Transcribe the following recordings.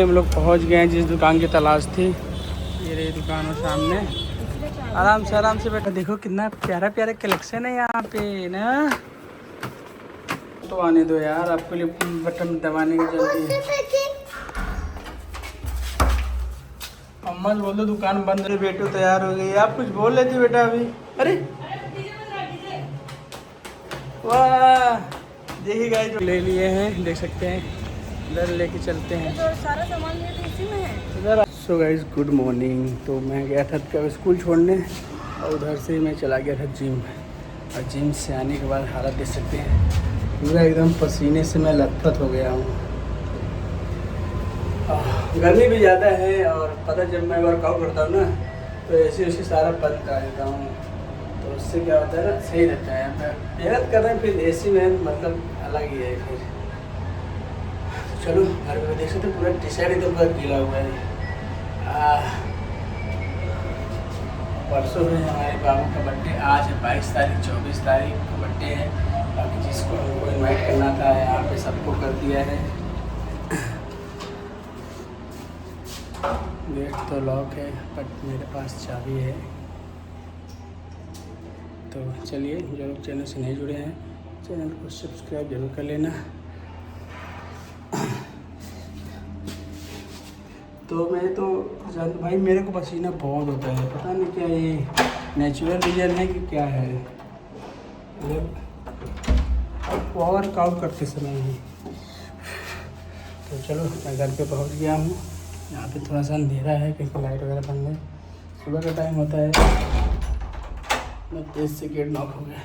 हम लोग पहुंच गए हैं जिस दुकान की तलाश थी। ये रही दुकान और सामने। आराम से बैठा। देखो कितना प्यारा प्यारा कलेक्शन है यहाँ पे ना। तो आने दो यार, आपके लिए बटन दबाने की जल्दी है। अम्मा बोल दो दुकान बंद है। बेटो तैयार हो गई। आप कुछ बोल रहे थे बेटा अभी। अरे वाह, देखिए गाइस ले लिए हैं, देख सकते हैं। इधर लेके चलते हैं। तो सारा सामान लिए तो इसी में है। So guys good morning. तो मैं गया था कब स्कूल छोड़ने और उधर से मैं चला गया था जिम। और जिम से आने के बाद हालत देख सकते हैं, पूरा एकदम पसीने से मैं लथपथ हो गया हूँ। गर्मी भी ज़्यादा है और पता जब मैं वर्कआउट करता हूँ ना तो ऐसे वैसे सारा बंद कर देता हूँ, तो उससे क्या होता है ना, सही रहता है। मेहनत कर रहे हैं फिर एसी में मतलब अलग ही है। फिर चलो घर में देख सकते पूरा टी शर्ट एकदम पूरा गीला हुआ है। परसों है हमारे बाबू का बर्थडे। आज है 22 तारीख, 24 तारीख को बर्थडे है। बाकी जिसको हमको इनवाइट करना था यहाँ पे सबको कर दिया है। गेट तो लॉक है बट मेरे पास चाबी है। तो चलिए, जो लोग चैनल से नहीं जुड़े हैं चैनल को सब्सक्राइब जरूर कर लेना। तो मैं तो भाई मेरे को पसीना बहुत होता है, पता नहीं क्या ये नेचुरल रीजन है कि क्या है। मतलब वर्कआउट करते समय ही। तो चलो मैं घर पे पहुंच गया हूँ। यहाँ पे थोड़ा सा अंधेरा है क्योंकि लाइट वगैरह बंद है। सुबह का टाइम होता है। मैं तेज से गेट लॉक हो गया।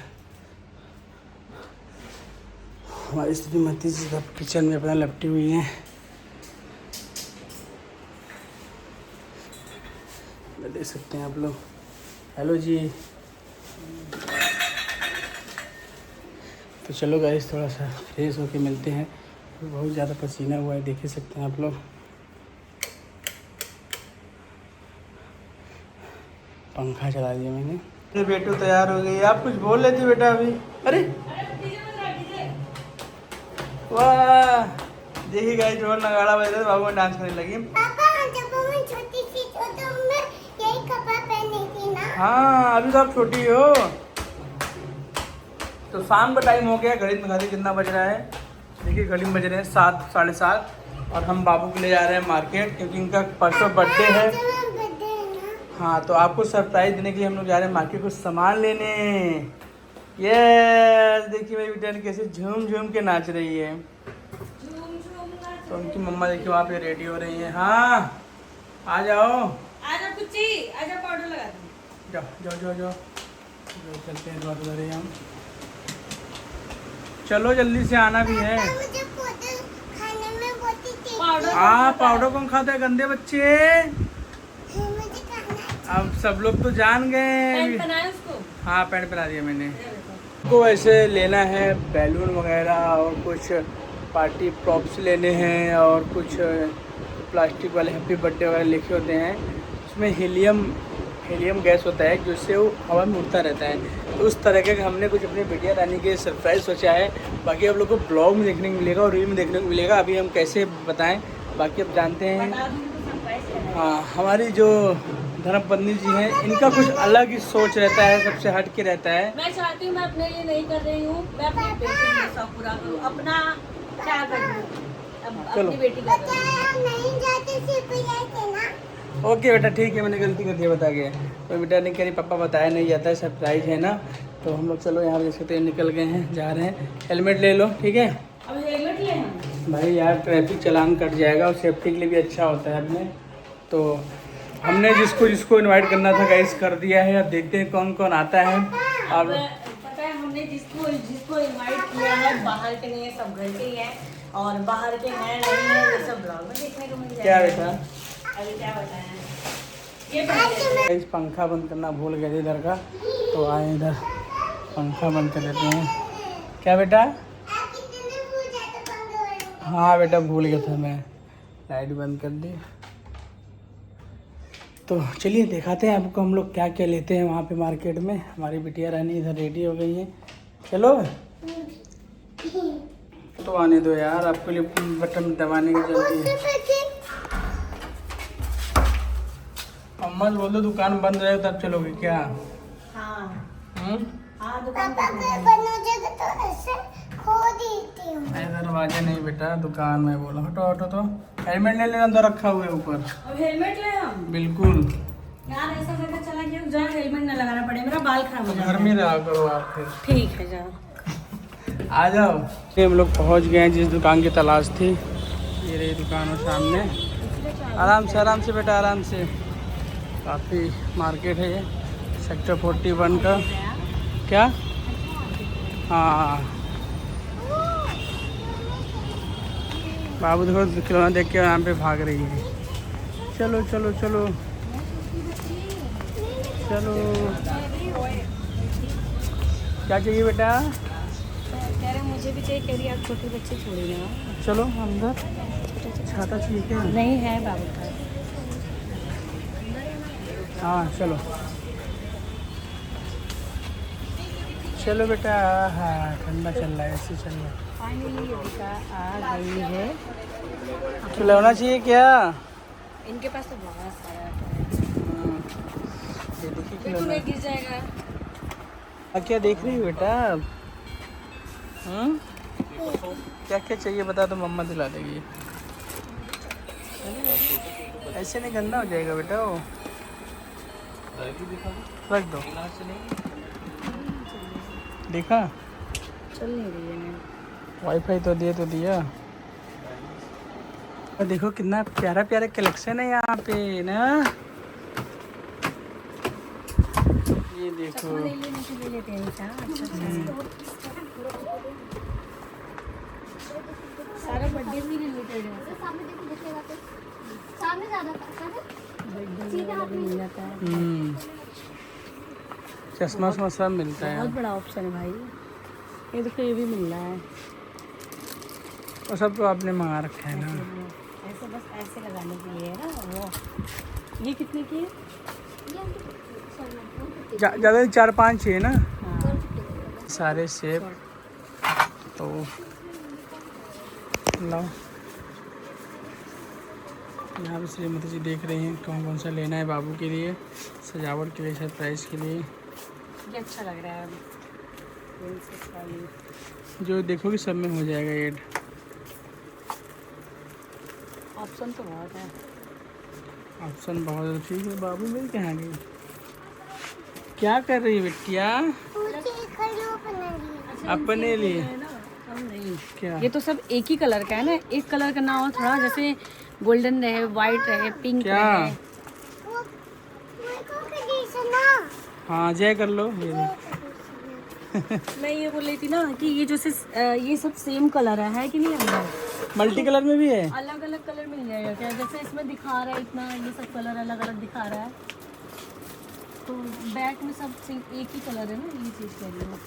हमारी श्रीमती जी सब किचन में अपना लपटी हुई हैं। देख सकते हैं आप लोग। हेलो जी। तो चलो गाइस थोड़ा सा फ्रेश होके मिलते हैं। बहुत ज़्यादा पसीना हुआ है, देख ही सकते हैं आप लोग। पंखा चला दिया मैंने। अरे बेटो तैयार हो गई। आप कुछ बोल रहे थे बेटा अभी। अरे वाह, देखिए गाइस ढोल नगाड़ा बज रहा है, बाबू में डांस करने लगी। हाँ अभी तो आप छोटी हो। तो शाम का टाइम हो गया। घड़ी में दिखाते कितना बज रहा है। देखिए घड़ी में बज रहे हैं 7, 7:30 और हम बाबू के लिए जा रहे हैं मार्केट क्योंकि इनका परसों बर्थडे है। हाँ तो आपको सरप्राइज देने के लिए हम लोग जा रहे हैं मार्केट कुछ सामान लेने। ये देखिए मेरी बेटा कैसे झूम झूम के नाच रही है। तो उनकी मम्मा देखिए वहाँ पे रेडी हो रही है। हाँ आ जाओ। आजा कुची, आजा पाउडर लगा दे। जाओ जाओ जाओ जाओ चलते हैं बहुत उधर हम। चलो जल्दी से आना भी है। हाँ पाउडर कौन खाता है, गंदे बच्चे। अब सब लोग तो जान गए। हाँ पैंट पहना दिया मैंने। को ऐसे लेना है बैलून वगैरह और कुछ पार्टी प्रॉप्स लेने हैं और कुछ प्लास्टिक वाले हैप्पी बर्थडे वगैरह लिखे होते हैं। उसमें हीलियम गैस होता है जिससे वो हवा में उड़ता रहता है। तो उस तरह का हमने कुछ अपनी बिटिया रानी के सरप्राइज़ सोचा है। बाकी आप लोग को ब्लॉग में देखने को मिलेगा और रील में देखने को मिलेगा। अभी हम कैसे बताएं, बाकी आप जानते हैं। हाँ हमारी जो धर्मपत्नी जी हैं इनका कुछ अलग ही सोच रहता है, सबसे हट के रहता है। मैं चाहती हूँ मैं अपने लिए नहीं कर रही हूँ, मैं अपनी बेटी का शौक पूरा करूँ, अपना क्या करूँ, अपनी बेटी का ओके बेटा ठीक है, मैंने गलती कर दिया बता गया। तो बेटा ने कह रही पापा बताया नहीं जाता है, सरप्राइज है ना। तो हम लोग चलो यहाँ देख सकते हैं निकल गए हैं, जा रहे हैं। हेलमेट ले लो ठीक है। अब हेलमेट ले हम भाई यार ट्रैफिक चालान कट जाएगा और सेफ्टी के लिए भी अच्छा होता है अपने। तो हमने जिसको इनवाइट करना था गाइस कर दिया है। अब देखते हैं कौन कौन आता है। अब पता है हमने जिसको इनवाइट किया है बाहर के नहीं है, सब घर के ही है और बाहर के हैं नहीं है, ये सब ब्लॉग में देखने को मिल जाएगा। क्या बेटा अभी क्या बताया ये गाइस पंखा बंद करना भूल गए थे इधर का, तो आए इधर पंखा बंद कर देते हैं। क्या बेटा? हाँ बेटा भूल गया था मैं, लाइट बंद कर दी। तो चलिए दिखाते हैं आपको हम लोग क्या क्या लेते हैं वहाँ पे मार्केट में। हमारी बिटिया रानी इधर रेडी हो गई है। चलो तो आने दो यार, आपके लिए बटन दबाने की जल्दी है। मम्मा से बोल दो दुकान बंद रहे तब चलोगे क्या? हाँ हम्म? हाँ दुकान पे दरवाजा नहीं बेटा, दुकान में बोला। हटो हटो तो। हेलमेट ले लेना, अंदर रखा हुआ है ऊपर। अब हेलमेट ले हम। बिल्कुल। यार ऐसा करके चला गया जहाँ हेलमेट न लगाना पड़े, मेरा बाल खराब हो जाएगा। घर में रहा करो आप फिर। ठीक है जाओ। आ जाओ। ये हम लोग पहुंच गए हैं जिस दुकान की तलाश थी। ये रही दुकान है सामने। आराम से बेटा, आराम से। काफ़ी मार्केट है ये, सेक्टर 41 का। क्या? हाँ बाबू देखो खिलौना देख के यहाँ पे भाग रही है। चलो चलो चलो चलो। क्या चाहिए बेटा? कह रहे मुझे भी चाहिए, कह रही आप छोटे बच्चे छोड़ी ना। चलो अंदर। छाता चाहिए क्या? नहीं है बाबू का। हाँ चलो चलो बेटा। हाँ ठंडा चल रहा है, ऐसे चल रहा है। फाइनली योगिका आ गई है। खिलौना चाहिए क्या? इनके पास तो बहुत सारा है। ये देखिए बिल्कुल खिलौना। नहीं गिर जाएगा। क्या देख रही हो बेटा? क्या क्या चाहिए बता दो, मम्मा दिला देगी। ऐसे नहीं गंदा हो जाएगा बेटा वो। रख दो। देखा? चल नहीं रही है मैं। वाईफाई तो दिए तो दिया। और देखो कितना प्यारा प्यारा कलेक्शन है यहाँ पे ना। ये देखो। ले लेते हैं क्या? सारा बर्थडे भी रिलेटेड है। सामने ज्यादा मिल जाता है। चश्मा वश्मा सब मिलता है। बहुत बड़ा ऑप्शन है भाई। ये देखो ये भी मिल रहा है। वो सब तो आपने मंगा रखा है ना। ऐसे बस ऐसे लगाने के लिए है ना वो। ये कितने की है? ज़्यादा 4-5 चाहिए ना। हाँ सारे सेब तो लाओ। यहाँ पे श्रीमती जी देख रही हैं कौन कौन सा लेना है बाबू के लिए, सजावट के लिए, सरप्राइज के लिए। ये अच्छा लग रहा है। जो देखोगे सब में हो जाएगा ऐड। ऑप्शन तो बहुत है। ऑप्शन बहुत है। ठीक है बाबू मेरी कहाँ गई? क्या कर रही है बिटिया? अपने लिए नहीं क्या? ये तो सब एक ही कलर का है ना। एक कलर का ना हो थोड़ा, जैसे गोल्डन रहे, वाइट रहे, पिंक क्या? रहे। हाँ जय कर लो। ये मैं ये बोल रही थी ना कि ये जैसे ये सब सेम कलर है कि नहीं? अंदर मल्टी कलर में भी है। अलग अलग कलर मिल जाएगा क्या? जैसे इसमें दिखा रहा है इतना, ये सब कलर अलग अलग दिखा रहा है, तो बैक में सब एक ही कलर है ना। ये चीज़ कह रही हूँ।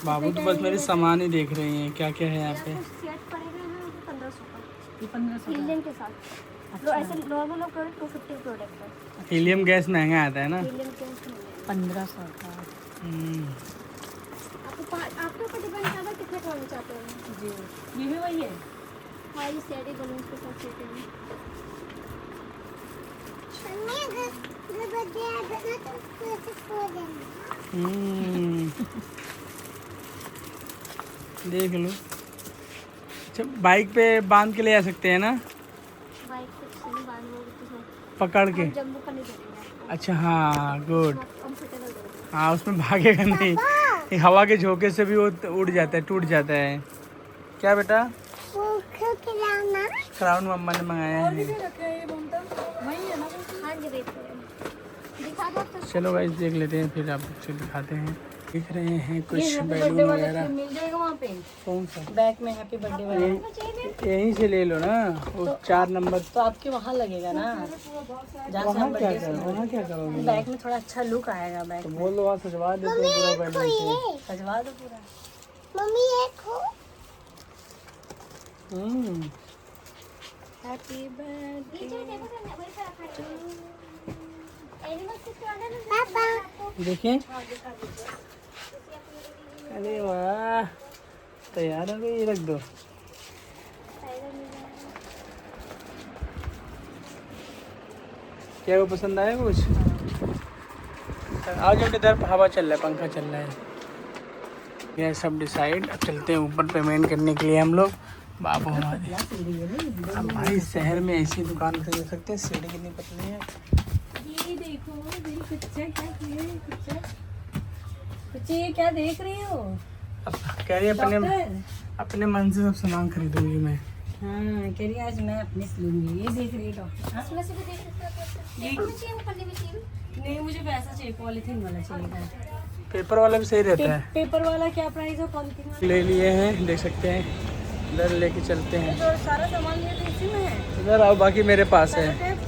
बाबू तो बस मेरे सामान ही देख रही हैं क्या क्या है यहाँ पे। सेट पड़ेगा ना 1500 का। ये 1500 हीलियम के साथ। तो ऐसे नॉर्मल लोग करें 250 प्रोडक्ट है। हीलियम गैस महंगा आता है ना। हीलियम के उसमें 1500 का। आपके ऊपर डिपेंड करता है कितने करना चाहते हैं। जी ये भी वही है। हाँ ये सारे बलून्स के साथ सेट है। देख लो। अच्छा बाइक पे बांध के ले आ सकते हैं ना, बाइक पे नहीं बांधोगे तो पकड़ के। जम्बू का नहीं देंगे। अच्छा हाँ गुड। कंफर्टेबल देंगे। हाँ उसमें भागेगा नहीं, ये हवा के झोंके से भी वो उड़ जाता है, टूट जाता है। क्या बेटा? क्राउन मम्मा ने मंगाया है। वही है ना। हाँ जी दिखा दो तो। चलो गाइस देख लेते हैं फिर आपको दिखाते हैं। दिख रहे हैं कुछ बर्थडे बैलून वाला वगैरह। मिल जाएगा वहाँ पे। कौन सा? बैक में हैप्पी बर्थडे वाला। यहीं से ले लो ना, वो 4 नंबर। तो आपके वहाँ लगेगा ना, जहाँ से वहाँ हम क्या बर्थडे करोगे? वहाँ क्या करोगे? बैक में थोड़ा अच्छा लुक आएगा। बैक तो में बोल दो वहाँ सजवा देते हैं पूरा बैलून से। सजवा दो पूरा। मम्मी एक हो। Happy birthday. पापा देखिए। अरे वाह तैयार हो गई, रख दो। क्या वो पसंद आया कुछ? आज जब इधर हवा चल रहा है, पंखा चल रहा है। ये सब डिसाइड। अब चलते हैं ऊपर पेमेंट करने के लिए हम लोग। बाबू हमारे अब भाई शहर में ऐसी दुकान खरीद सकते हैं। सीढ़ी कितनी पतली है। ये देखो कुच्चा क्या किए कुच्चा कुच्चे, ये क्या देख रही हो? अब कह रही है अपने डॉक्टर? अपने मन से सब सामान खरीदूंगी मैं। हाँ कह रही है आज मैं अपने से लूंगी। ये देख रही है डॉक्टर। हाँ? इसमें से भी देख सकते हो। ये ऊपर में चाहिए, ऊपर में चाहिए। नहीं मुझे वैसा चाहिए, पॉलीथीन वाला चाहिए था। पेपर वाला भी सही रहता है। पेपर वाला क्या प्राइस है? पॉलीथीन वाला ले लिए हैं, देख सकते हैं। इधर लेके चलते हैं। जो सारा सामान लिए थे इसी में है। इधर आओ, बाकी मेरे पास है। टेप,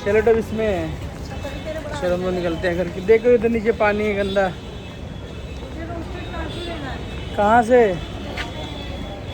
चलो तो इसमें है। कभी तेरे बड़ा चलो हम लोग निकलते हैं घर की। देखो इधर नीचे पानी है गंदा। मुझे रोस्टेड काजू लेना है। कहाँ से?